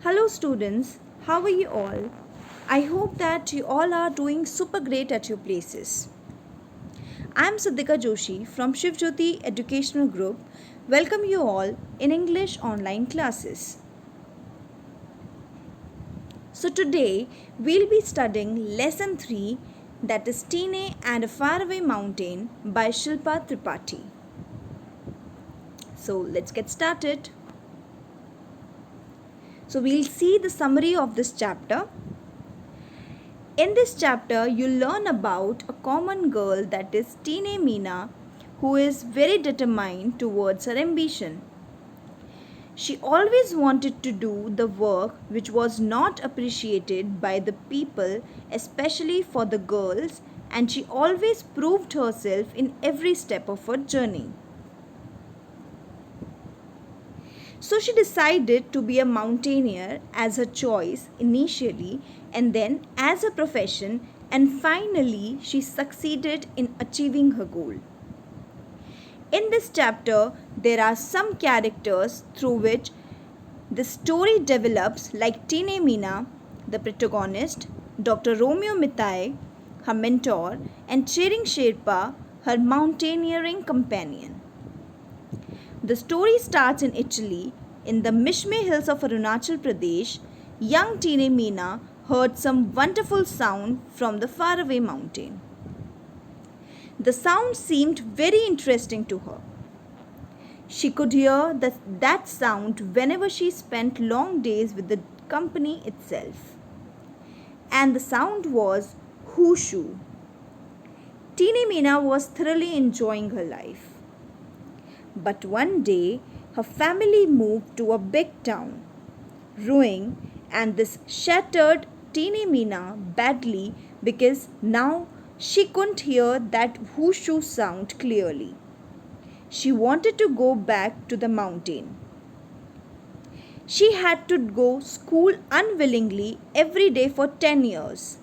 Hello, students. How are you all? I hope that you all are doing super great at your places. I'm Siddhika Joshi from Shivjyoti Educational Group. Welcome you all in English online classes. So, today we'll be studying Lesson 3, that is Tine and a Faraway Mountain by Shilpa Tripathi. So, let's get started. So, we'll see the summary of this chapter. In this chapter, you learn about a common girl, that is Tine Meena, who is very determined towards her ambition. She always wanted to do the work which was not appreciated by the people, especially for the girls, and she always proved herself in every step of her journey. So she decided to be a mountaineer as her choice initially, and then as a profession, and finally she succeeded in achieving her goal. In this chapter, there are some characters through which the story develops, like Tine Meena, the protagonist, Dr. Romeo Mitai, her mentor, and Chering Sherpa, her mountaineering companion. The story starts in Italy. In the Mishme hills of Arunachal Pradesh, young Tine Meena heard some wonderful sound from the faraway mountain. The sound seemed very interesting to her. She could hear that sound whenever she spent long days with the company itself. And the sound was Hushu. Tine Meena was thoroughly enjoying her life. But one day, her family moved to a big town, ruining and this shattered Tine Meena badly because now she couldn't hear that whooshu sound clearly. She wanted to go back to the mountain. She had to go school unwillingly every day for 10 years.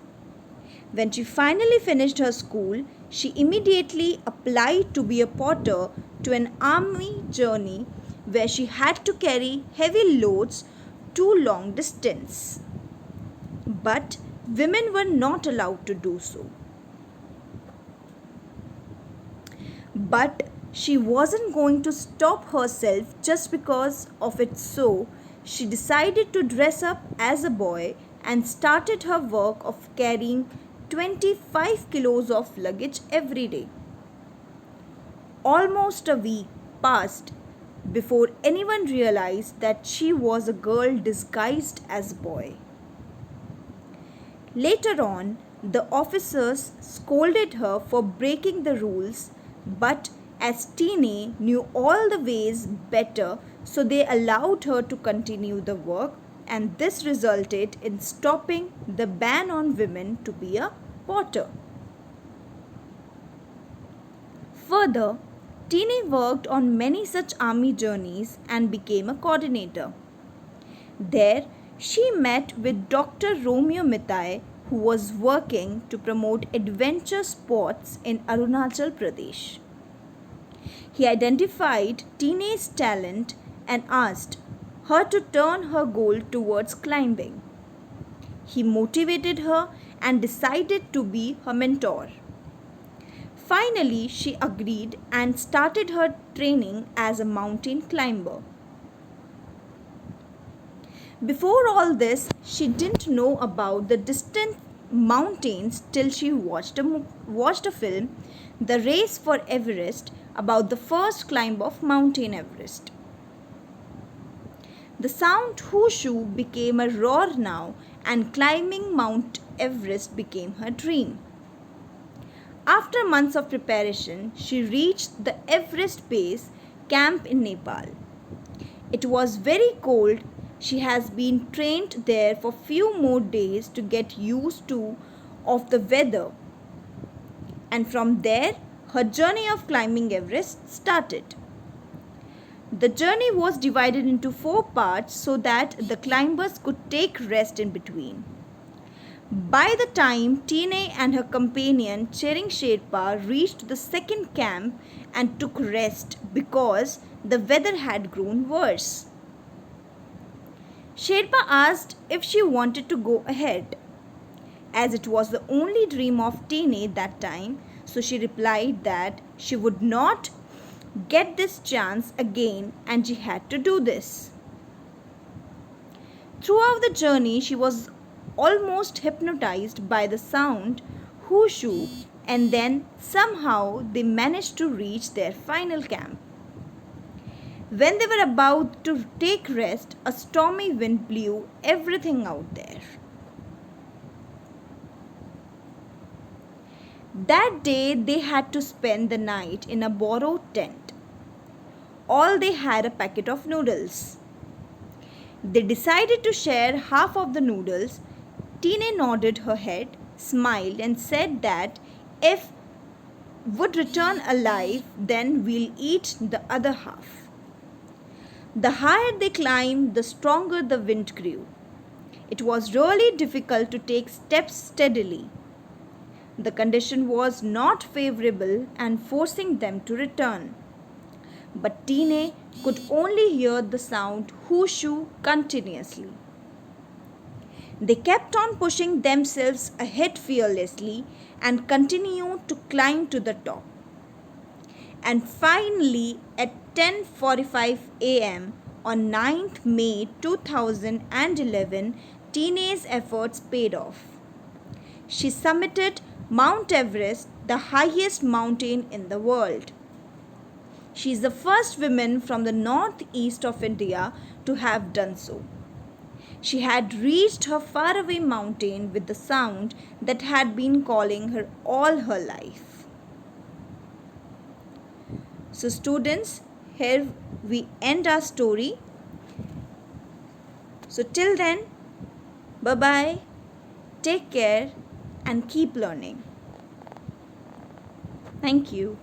When she finally finished her school, she immediately applied to be a porter to an army journey where she had to carry heavy loads to long distance. But women were not allowed to do so. But she wasn't going to stop herself just because of it, so she decided to dress up as a boy and started her work of carrying 25 kilos of luggage every day. Almost a week passed before anyone realized that she was a girl disguised as a boy. Later on, the officers scolded her for breaking the rules, but as Tine knew all the ways better, so they allowed her to continue the work, and this resulted in stopping the ban on women to be a porter. Further, Tine worked on many such army journeys and became a coordinator. There, she met with Dr. Romeo Mitai, who was working to promote adventure sports in Arunachal Pradesh. He identified Tine's talent and asked her to turn her goal towards climbing. He motivated her and decided to be her mentor. Finally, she agreed and started her training as a mountain climber. Before all this, she didn't know about the distant mountains till she watched a film, The Race for Everest, about the first climb of Mountain Everest. The sound whooshu became a roar now, and climbing Mount Everest became her dream. After months of preparation, she reached the Everest Base Camp in Nepal. It was very cold. She has been trained there for few more days to get used to of the weather. And from there, her journey of climbing Everest started. The journey was divided into 4 parts so that the climbers could take rest in between. By the time Tine and her companion Chering Sherpa reached the second camp and took rest because the weather had grown worse. Sherpa asked if she wanted to go ahead, as it was the only dream of Tine that time, so she replied that she would not get this chance again and she had to do this. Throughout the journey, she was almost hypnotized by the sound whooshu, and then somehow they managed to reach their final camp. When they were about to take rest, a stormy wind blew everything out there. That day, they had to spend the night in a borrowed tent. All they had a packet of noodles. They decided to share half of the noodles. Tina nodded her head, smiled, and said that if would return alive, then we'll eat the other half. The higher they climbed, the stronger the wind grew. It was really difficult to take steps steadily. The condition was not favorable and forcing them to return. But Tine could only hear the sound whooshu continuously. They kept on pushing themselves ahead fearlessly and continued to climb to the top. And finally, at 10:45 a.m. on 9th May 2011, Tine's efforts paid off. She summited Mount Everest, the highest mountain in the world. She is the first woman from the northeast of India to have done so. She had reached her faraway mountain with the sound that had been calling her all her life. So, students, here we end our story. So, till then, bye bye, take care, and keep learning. Thank you.